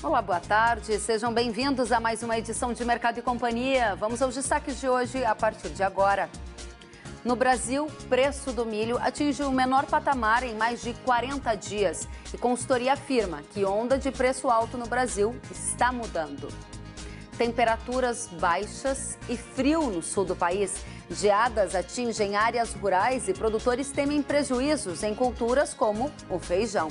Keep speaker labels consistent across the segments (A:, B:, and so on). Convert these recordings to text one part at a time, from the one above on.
A: Olá, boa tarde. Sejam bem-vindos a mais uma edição de Mercado e Companhia. Vamos aos destaques de hoje a partir de agora. No Brasil, o preço do milho atingiu o menor patamar em mais de 40 dias e consultoria afirma que onda de preço alto no Brasil está mudando. Temperaturas baixas e frio no sul do país. Geadas atingem áreas rurais e produtores temem prejuízos em culturas como o feijão.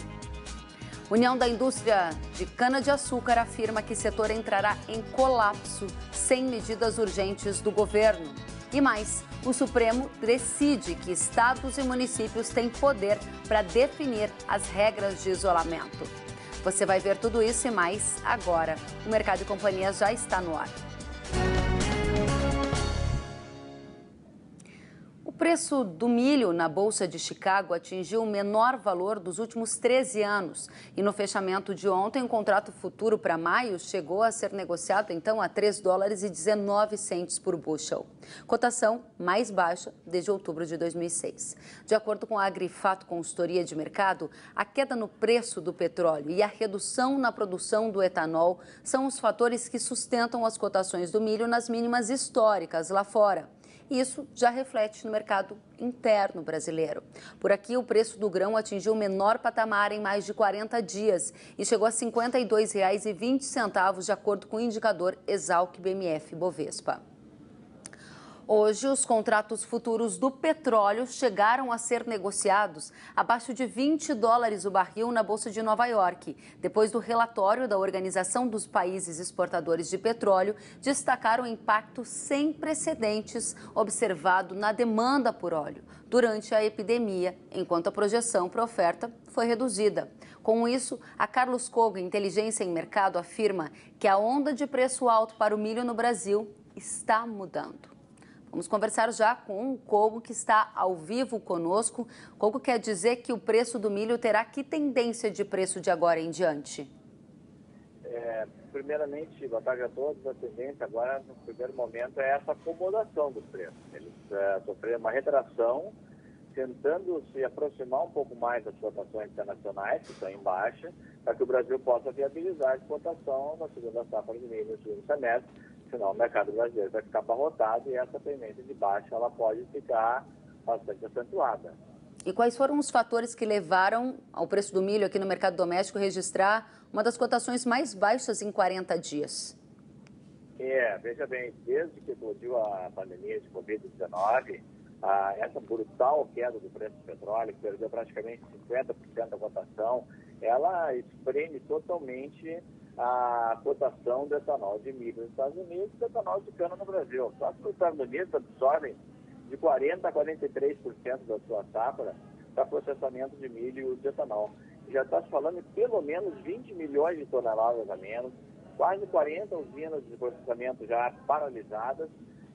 A: União da Indústria de Cana-de-Açúcar afirma que o setor entrará em colapso sem medidas urgentes do governo. E mais, o Supremo decide que estados e municípios têm poder para definir as regras de isolamento. Você vai ver tudo isso e mais agora. O Mercado e Companhia já está no ar. O preço do milho na Bolsa de Chicago atingiu o menor valor dos últimos 13 anos. E no fechamento de ontem, o contrato futuro para maio chegou a ser negociado então a $3,19 por bushel. Cotação mais baixa desde outubro de 2006. De acordo com a Agrifato Consultoria de Mercado, a queda no preço do petróleo e a redução na produção do etanol são os fatores que sustentam as cotações do milho nas mínimas históricas lá fora. Isso já reflete no mercado interno brasileiro. Por aqui, o preço do grão atingiu o menor patamar em mais de 40 dias e chegou a R$ 52,20, de acordo com o indicador Esalq BMF Bovespa. Hoje, os contratos futuros do petróleo chegaram a ser negociados abaixo de $20 o barril na Bolsa de Nova York, depois do relatório da Organização dos Países Exportadores de Petróleo destacar o impacto sem precedentes observado na demanda por óleo durante a epidemia, enquanto a projeção para a oferta foi reduzida. Com isso, a Carlos Kogo, Inteligência em Mercado, afirma que a onda de preço alto para o milho no Brasil está mudando. Vamos conversar já com o Kogo, que está ao vivo conosco. Kogo, quer dizer que o preço do milho terá que tendência de preço de agora em diante?
B: Primeiramente, boa tarde a todos. A tendência agora, no primeiro momento, é essa acomodação dos preços. Eles sofreram uma retração, tentando se aproximar um pouco mais das cotações internacionais, que estão em baixa, para que o Brasil possa viabilizar a exportação na segunda safra de milho no segundo semestre. Senão o mercado brasileiro vai ficar abarrotado e essa tendência de baixa ela pode ficar bastante acentuada.
A: E quais foram os fatores que levaram ao preço do milho aqui no mercado doméstico registrar uma das cotações mais baixas em 40 dias?
B: Veja bem, desde que explodiu a pandemia de Covid-19, essa brutal queda do preço do petróleo, que perdeu praticamente 50% da cotação, ela espreme totalmente a cotação do etanol de milho nos Estados Unidos e do etanol de cana no Brasil. Só que os Estados Unidos absorvem de 40% a 43% da sua safra para processamento de milho e uso de etanol. Já está se falando de pelo menos 20 milhões de toneladas a menos, quase 40 usinas de processamento já paralisadas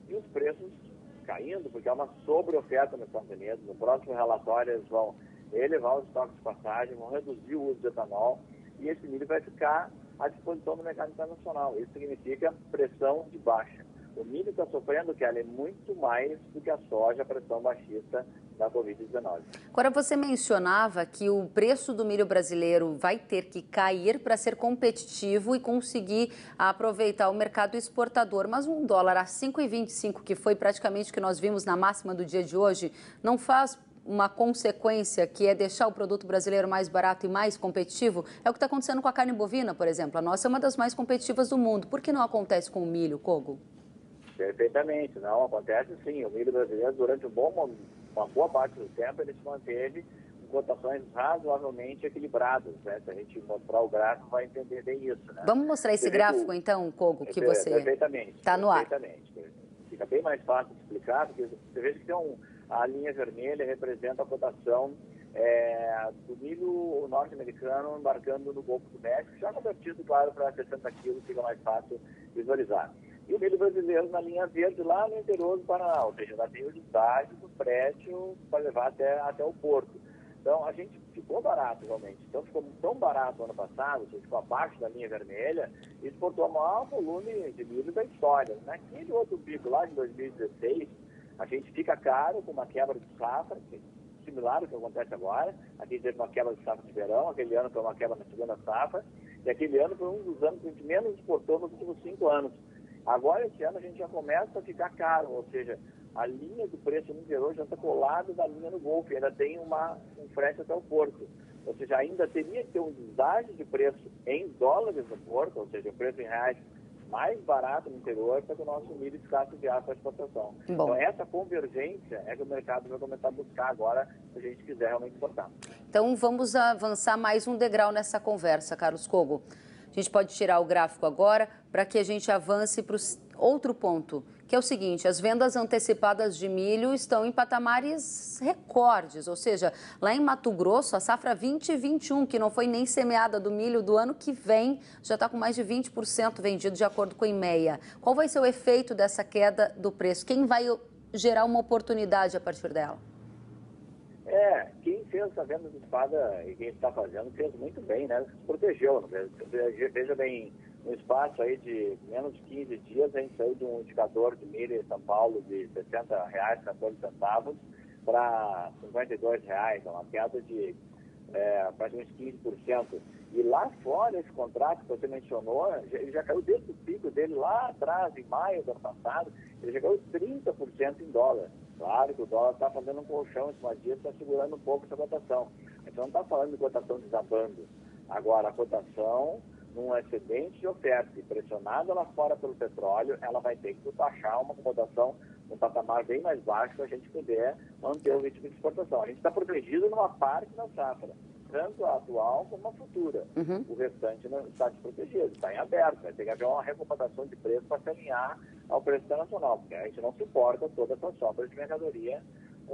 B: e os preços caindo, porque há uma sobreoferta nos Estados Unidos. No próximo relatório eles vão elevar os estoques de passagem, vão reduzir o uso de etanol e esse milho vai ficar à disposição do mercado internacional. Isso significa pressão de baixa. O milho está sofrendo, que ela é muito mais do que a soja, a pressão baixista da Covid-19.
A: Agora, você mencionava que o preço do milho brasileiro vai ter que cair para ser competitivo e conseguir aproveitar o mercado exportador. Mas um dólar a 5,25, que foi praticamente o que nós vimos na máxima do dia de hoje, não faz uma consequência que é deixar o produto brasileiro mais barato e mais competitivo? É o que está acontecendo com a carne bovina, por exemplo. A nossa é uma das mais competitivas do mundo. Por que não acontece com o milho, Kogo?
B: Perfeitamente. Não, acontece sim. O milho brasileiro, durante uma boa parte do tempo, ele se manteve com cotações razoavelmente equilibradas, né? Se a gente mostrar o gráfico, vai entender bem isso, né?
A: Vamos mostrar esse gráfico, então, Kogo, que você está no ar.
B: Perfeitamente. Fica bem mais fácil de explicar, porque você veja que a linha vermelha representa a cotação do milho norte-americano embarcando no Golfo do México, já convertido, claro, para 60 quilos, fica mais fácil visualizar. E o milho brasileiro na linha verde, lá no interior do Paraná, ou seja, lá tem o estágio do frete para levar até o porto. Então, a gente ficou barato, realmente. Então, ficou tão barato ano passado, ou seja, ficou abaixo da linha vermelha, e exportou o maior volume de milho da história. Naquele outro pico lá de 2016, a gente fica caro com uma quebra de safra, similar ao que acontece agora. Aqui teve uma quebra de safra de verão, aquele ano foi uma quebra na segunda safra, E aquele ano foi um dos anos que a gente menos exportou nos últimos 5 anos. Agora, esse ano, a gente já começa a ficar caro, ou seja, a linha do preço no interior já está colada da linha no Golfo, ainda tem um frete até o porto. Ou seja, ainda teria que ter um deságio de preço em dólares no porto, ou seja, o preço em reais mais barato no interior para que o nosso milho ficasse viável para exportação.
A: Bom.
B: Então, essa convergência é que o mercado vai começar a buscar agora, se a gente quiser realmente exportar.
A: Então, vamos avançar mais um degrau nessa conversa, Carlos Kogo. A gente pode tirar o gráfico agora para que a gente avance para o outro ponto, que é o seguinte: as vendas antecipadas de milho estão em patamares recordes, ou seja, lá em Mato Grosso, a safra 2021, que não foi nem semeada do milho do ano que vem, já está com mais de 20% vendido de acordo com a IMEA. Qual vai ser o efeito dessa queda do preço? Quem vai gerar uma oportunidade a partir dela?
B: Quem fez essa venda de espada e quem está fazendo fez muito bem, né? Se protegeu, né? Veja bem, no espaço aí de menos de 15 dias, a gente saiu de um indicador de milho em São Paulo de R$ 60,14 para R$ 52,00, uma queda de praticamente 15%. E lá fora, esse contrato que você mencionou, ele já caiu desde o pico dele lá atrás, em maio do ano passado, ele já caiu 30% em dólar. Claro que o dólar está fazendo um colchão em cima disso, está segurando um pouco essa cotação. A gente não está falando de cotação desabando. Agora, a cotação, num excedente de oferta e pressionada lá fora pelo petróleo, ela vai ter que baixar uma cotação um patamar bem mais baixo para a gente poder manter o ritmo de exportação. A gente está protegido numa parte da safra, tanto a atual como a futura. O restante não está desprotegido, está em aberto. Vai ter que haver uma recompensação de preço para se alinhar ao preço internacional, porque a gente não suporta toda essa sobra de mercadoria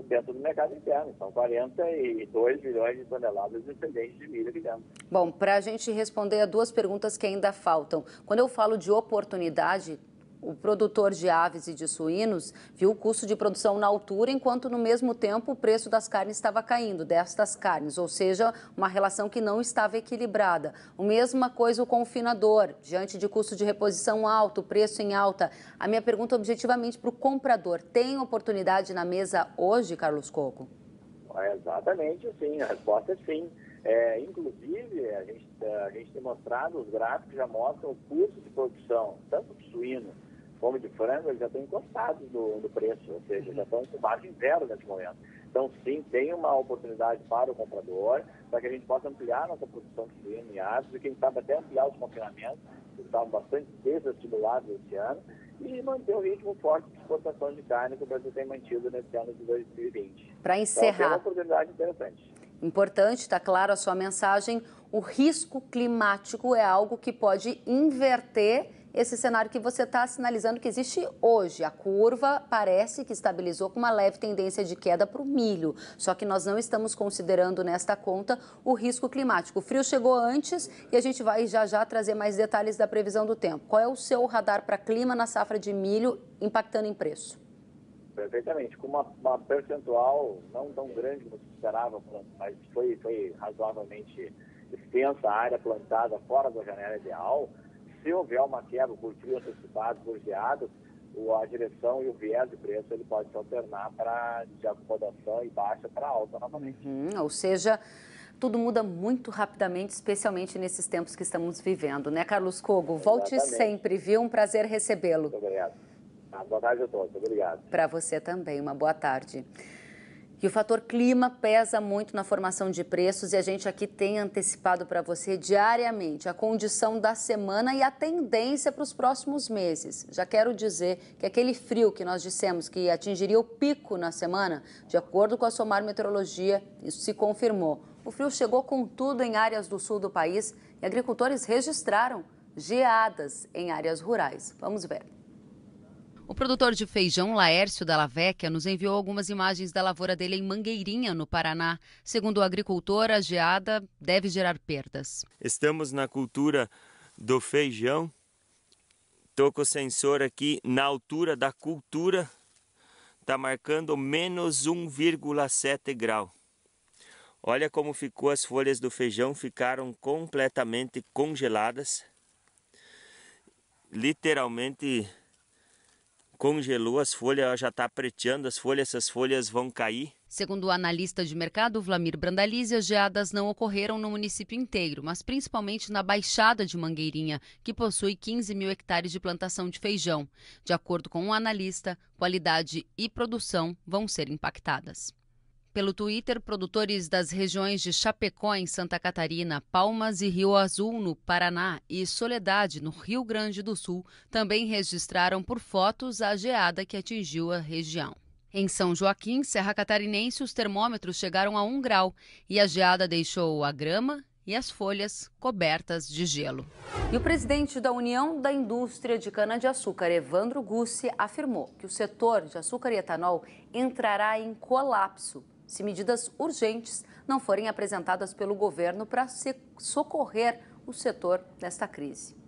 B: dentro do mercado interno. São 42 milhões de toneladas de excedente de milho aqui dentro.
A: Bom, para a gente responder a duas perguntas que ainda faltam. Quando eu falo de oportunidade, o produtor de aves e de suínos viu o custo de produção na altura, enquanto no mesmo tempo o preço das carnes estava caindo, destas carnes, ou seja, uma relação que não estava equilibrada. A mesma coisa o confinador, diante de custo de reposição alto, preço em alta. A minha pergunta objetivamente para o comprador: tem oportunidade na mesa hoje, Carlos Kogo?
B: Exatamente, sim. A resposta é sim. Inclusive, a gente tem mostrado, os gráficos já mostram o custo de produção, tanto de suíno como de frango, eles já estão encostados do preço, ou seja, já estão com margem zero nesse momento. Então, sim, tem uma oportunidade para o comprador, para que a gente possa ampliar nossa produção de suíno e aves, e quem sabe até ampliar os confinamentos, que estavam bastante desestimulados esse ano, e manter o ritmo forte de exportação de carne que o Brasil tem mantido nesse ano de 2020.
A: Para encerrar,
B: então, tem uma oportunidade interessante.
A: Importante, está claro a sua mensagem, o risco climático é algo que pode inverter esse cenário que você está sinalizando que existe hoje. A curva parece que estabilizou com uma leve tendência de queda para o milho, só que nós não estamos considerando nesta conta o risco climático. O frio chegou antes e a gente vai já trazer mais detalhes da previsão do tempo. Qual é o seu radar para clima na safra de milho impactando em preço?
B: Perfeitamente, com uma percentual não tão grande como se esperava, mas foi razoavelmente extensa a área plantada fora da janela ideal. Se houver uma quebra por frio antecipado, por geadas, a direção e o viés de preço ele pode se alternar de acomodação e baixa para alta novamente.
A: Ou seja, tudo muda muito rapidamente, especialmente nesses tempos que estamos vivendo, né, Carlos Kogo? Volte sempre, viu? Um prazer recebê-lo.
B: Muito obrigado. Boa tarde a todos. Obrigado.
A: Para você também, uma boa tarde. E o fator clima pesa muito na formação de preços e a gente aqui tem antecipado para você diariamente a condição da semana e a tendência para os próximos meses. Já quero dizer que aquele frio que nós dissemos que atingiria o pico na semana, de acordo com a SOMAR Meteorologia, isso se confirmou. O frio chegou com tudo em áreas do sul do país e agricultores registraram geadas em áreas rurais. Vamos ver. O produtor de feijão, Laércio Dalla Vecchia, nos enviou algumas imagens da lavoura dele em Mangueirinha, no Paraná. Segundo o agricultor, a geada deve gerar perdas.
C: Estamos na cultura do feijão. Estou com o sensor aqui na altura da cultura. Está marcando menos 1,7 grau. Olha como ficou as folhas do feijão, ficaram completamente congeladas. Literalmente congelou as folhas, já está preteando as folhas, essas folhas vão cair.
A: Segundo o analista de mercado Vlamir Brandalize, as geadas não ocorreram no município inteiro, mas principalmente na Baixada de Mangueirinha, que possui 15 mil hectares de plantação de feijão. De acordo com o analista, qualidade e produção vão ser impactadas. Pelo Twitter, produtores das regiões de Chapecó, em Santa Catarina, Palmas e Rio Azul, no Paraná, e Soledade, no Rio Grande do Sul, também registraram por fotos a geada que atingiu a região. Em São Joaquim, Serra Catarinense, os termômetros chegaram a 1 grau e a geada deixou a grama e as folhas cobertas de gelo. E o presidente da União da Indústria de Cana-de-Açúcar, Evandro Gussi, afirmou que o setor de açúcar e etanol entrará em colapso se medidas urgentes não forem apresentadas pelo governo para socorrer o setor nesta crise.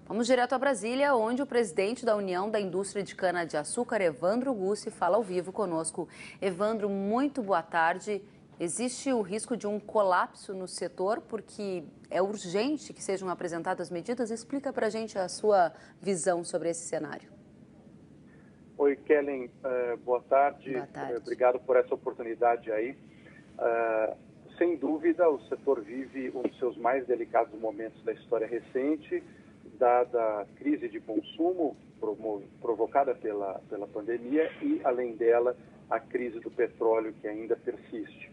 A: Vamos direto a Brasília, onde o presidente da União da Indústria de Cana-de-Açúcar, Evandro Gussi, fala ao vivo conosco. Evandro, muito boa tarde. Existe o risco de um colapso no setor, porque é urgente que sejam apresentadas medidas? Explica para a gente a sua visão sobre esse cenário.
D: Oi, Kellen, boa tarde.
A: Boa tarde.
D: Obrigado por essa oportunidade aí. Sem dúvida, o setor vive um dos seus mais delicados momentos da história recente, dada a crise de consumo provocada pela pandemia e, além dela, a crise do petróleo que ainda persiste.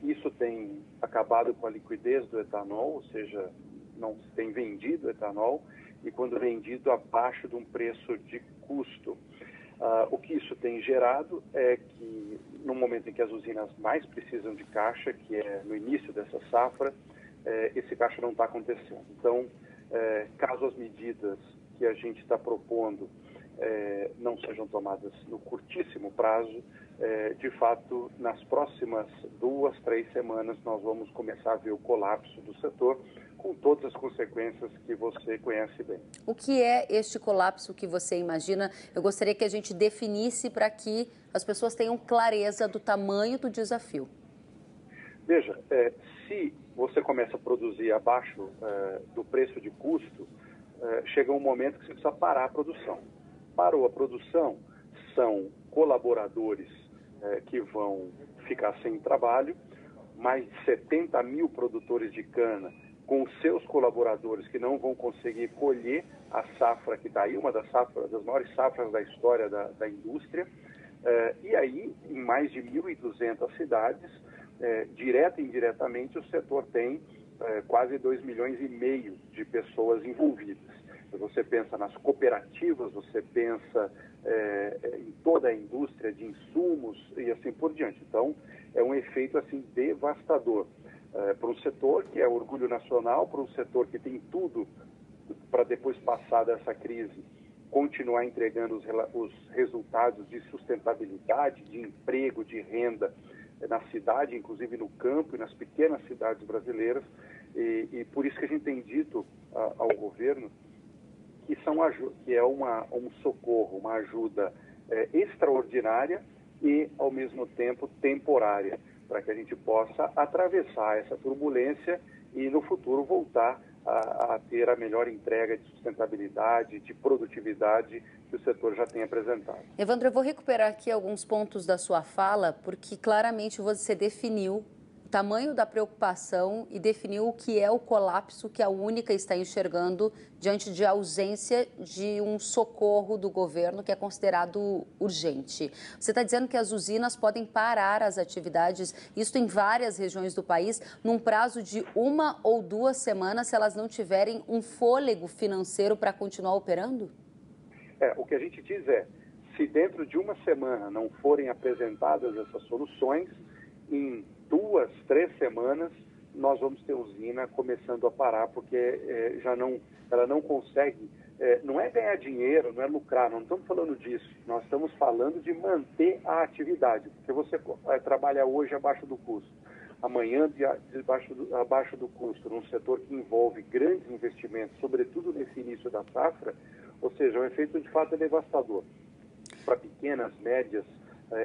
D: Isso tem acabado com a liquidez do etanol, ou seja, não se tem vendido etanol, e quando vendido abaixo de um preço de custo. O que isso tem gerado é que, no momento em que as usinas mais precisam de caixa, que é no início dessa safra, esse caixa não está acontecendo. Então, caso as medidas que a gente está propondo não sejam tomadas no curtíssimo prazo, de fato, nas próximas 2, 3 semanas, nós vamos começar a ver o colapso do setor, com todas as consequências que você conhece bem.
A: O que é este colapso que você imagina? Eu gostaria que a gente definisse para que as pessoas tenham clareza do tamanho do desafio.
D: Veja, se você começa a produzir abaixo do preço de custo, chega um momento que você precisa parar a produção. Parou a produção, são colaboradores que vão ficar sem trabalho, mais de 70 mil produtores de cana com os seus colaboradores que não vão conseguir colher a safra que está aí, uma das maiores safras da história da indústria, e aí em mais de 1.200 cidades, direta e indiretamente, o setor tem quase 2,5 milhões de pessoas envolvidas. Você pensa nas cooperativas, você pensa em toda a indústria de insumos e assim por diante. Então, é um efeito assim devastador para um setor que é orgulho nacional, para um setor que tem tudo para depois passar dessa crise, continuar entregando os resultados de sustentabilidade, de emprego, de renda na cidade, inclusive no campo e nas pequenas cidades brasileiras. E por isso que a gente tem dito ao governo que é um socorro, uma ajuda extraordinária e, ao mesmo tempo, temporária, para que a gente possa atravessar essa turbulência e, no futuro, voltar a ter a melhor entrega de sustentabilidade, de produtividade que o setor já tem apresentado.
A: Evandro, eu vou recuperar aqui alguns pontos da sua fala, porque claramente você definiu o tamanho da preocupação e definiu o que é o colapso que a Única está enxergando diante de ausência de um socorro do governo que é considerado urgente. Você está dizendo que as usinas podem parar as atividades, isso em várias regiões do país, num prazo de 1 ou 2 semanas, se elas não tiverem um fôlego financeiro para continuar operando?
D: O que a gente diz se dentro de 1 semana não forem apresentadas essas soluções, em 2, 3 semanas nós vamos ter usina começando a parar, porque ela não consegue, não é ganhar dinheiro, não é lucrar, não estamos falando disso, nós estamos falando de manter a atividade, porque você trabalha hoje abaixo do custo, amanhã abaixo do custo, num setor que envolve grandes investimentos, sobretudo nesse início da safra, ou seja, o efeito de fato é devastador para pequenas, médias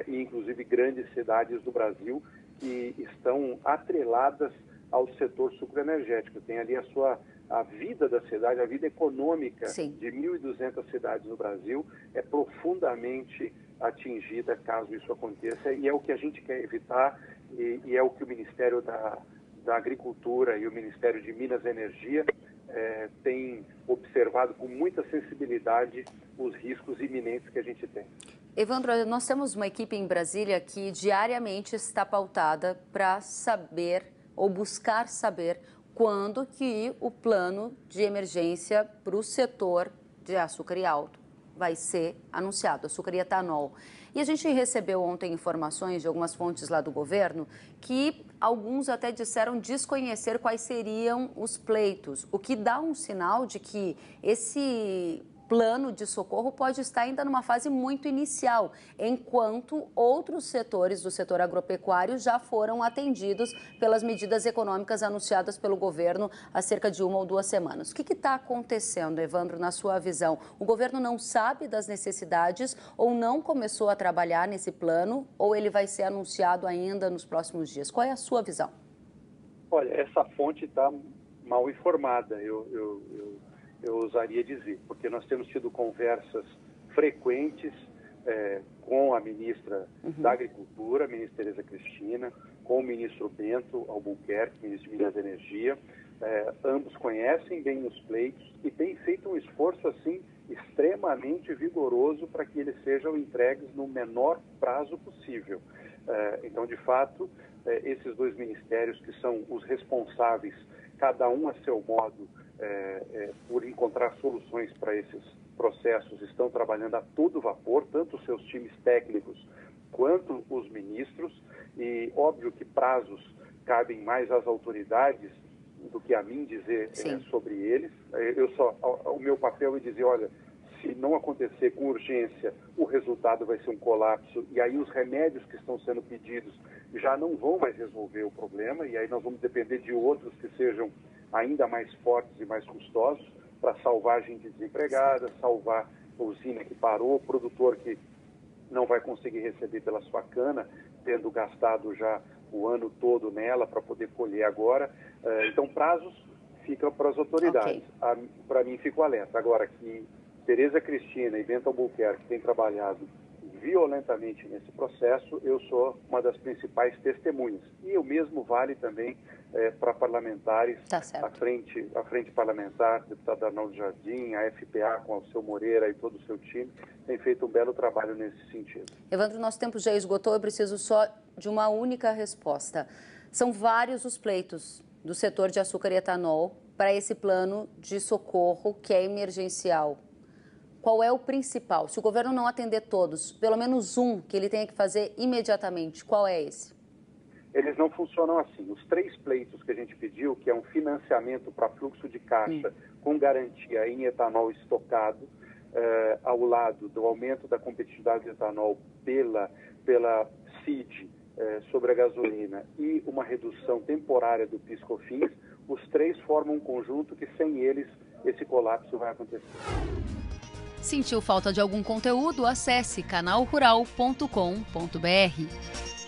D: e inclusive grandes cidades do Brasil que estão atreladas ao setor sucroenergético. Tem ali a vida da cidade, a vida econômica.
A: Sim.
D: De 1.200 cidades no Brasil é profundamente atingida caso isso aconteça, e é o que a gente quer evitar, e é o que o Ministério da Agricultura e o Ministério de Minas e Energia têm observado com muita sensibilidade os riscos iminentes que a gente tem.
A: Evandro, nós temos uma equipe em Brasília que diariamente está pautada para saber ou buscar saber quando que o plano de emergência para o setor de açúcar e álcool vai ser anunciado, açúcar e etanol. E a gente recebeu ontem informações de algumas fontes lá do governo que alguns até disseram desconhecer quais seriam os pleitos, o que dá um sinal de que esse plano de socorro pode estar ainda numa fase muito inicial, enquanto outros setores do setor agropecuário já foram atendidos pelas medidas econômicas anunciadas pelo governo há cerca de 1 ou 2 semanas. O que está acontecendo, Evandro, na sua visão? O governo não sabe das necessidades ou não começou a trabalhar nesse plano, ou ele vai ser anunciado ainda nos próximos dias? Qual é a sua visão?
D: Olha, essa fonte está mal informada, eu ousaria dizer, porque nós temos tido conversas frequentes com a ministra da Agricultura, a ministra Tereza Cristina, com o ministro Bento Albuquerque, ministro de Minas e Energia. Ambos conhecem bem os pleitos e têm feito um esforço assim extremamente vigoroso para que eles sejam entregues no menor prazo possível. Então, de fato, esses dois ministérios que são os responsáveis, cada um a seu modo, por encontrar soluções para esses processos, estão trabalhando a todo vapor, tanto os seus times técnicos quanto os ministros, e óbvio que prazos cabem mais às autoridades do que a mim dizer sobre eles. O meu papel é dizer, olha, se não acontecer com urgência, o resultado vai ser um colapso, e aí os remédios que estão sendo pedidos já não vão mais resolver o problema, e aí nós vamos depender de outros que sejam ainda mais fortes e mais custosos para salvar a gente desempregada, salvar a usina que parou, o produtor que não vai conseguir receber pela sua cana, tendo gastado já o ano todo nela para poder colher agora. Então, prazos ficam para as autoridades. Okay. Para mim, fica o alerta. Agora, que Tereza Cristina e Bento Albuquerque têm trabalhado violentamente nesse processo, eu sou uma das principais testemunhas. E o mesmo vale também para parlamentares, a frente parlamentar, deputado Arnaldo Jardim, a FPA com o seu Moreira e todo o seu time, tem feito um belo trabalho nesse sentido.
A: Evandro, nosso tempo já esgotou, eu preciso só de uma única resposta. São vários os pleitos do setor de açúcar e etanol para esse plano de socorro que é emergencial. Qual é o principal? Se o governo não atender todos, pelo menos um que ele tenha que fazer imediatamente, qual é esse?
D: Eles não funcionam assim. Os 3 pleitos que a gente pediu, que é um financiamento para fluxo de caixa com garantia em etanol estocado, ao lado do aumento da competitividade do etanol pela CID sobre a gasolina e uma redução temporária do PIS/COFINS, os 3 formam um conjunto que sem eles esse colapso vai acontecer.
E: Sentiu falta de algum conteúdo? Acesse canalrural.com.br.